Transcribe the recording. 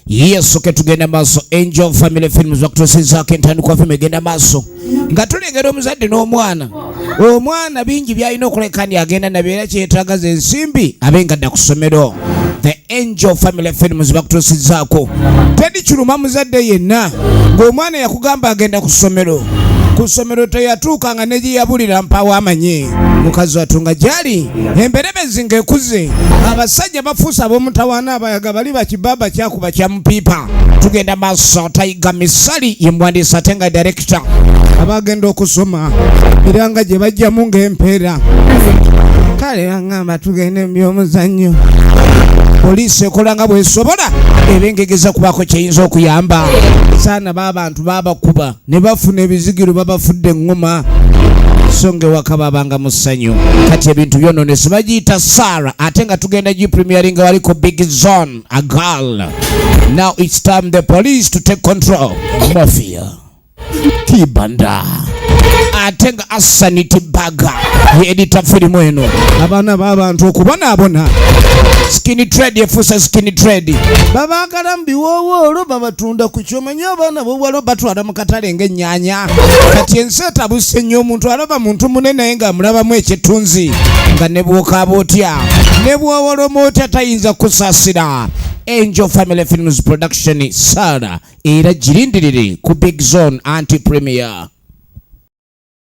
Yesu ke tugenda maaso Angel Family Films bakutuusizaako entandikwa filmu egenda maaso nga tulengera omuzadde n'omwana bingi byalina okulekani agenda nabyo era kyetaaga ze ensimbi abe nga adda ku ssomero. The Angel Family Films bakutuusizaako tedi kiruma muzadde yenna ng'omwana yakugamba agenda ku ssomero teyatuuka nga ne gye yabulira mpawo amanye mukazi watunga gyali emberebezi ng'ekuze abasajja bafuusa ab'omutawaana abayaga bali bakibaba kyakuba kya mupiipa. Tugenda maaso Tyga Misaali ye muwandiisi ate nga director abagenda okusoma era nga gye bajjamu ng'empeera kale angamba tugende mu by'omuzannyo poliisi ekola nga bwesobola ebengegeza kubaako kyeyinza okuyamba saana b'abantu babakuba ne bafuna ebizigiro babafudde eŋŋoma so ng'ewaka babanga mu ssanyu. Kati ebintu byonoonese bagiyita Sarah ate nga tugenda gipremiering nga waliko Big Zone a girl. Now it's time the police to take control. Mafia Kibanda ate nga Asanity Baga edita firimu eno abaana b'abantu okubonaabona skinny trade efuusa skinny trade babaagala mu biwoowoolo babatunda ku kyomanyi abaana b'obuwala batwala mu katale ng'ennyaanya. Kati ensi etabuse nnyo omuntu alaba muntu munene naye ng'amulabamu ekyetunzi nga ne bw'okaaba otya ne bw'owoloma otya tayinza kusaasira. Angel Family Films Production Sarah era girindirire ku Big Zone anti premier.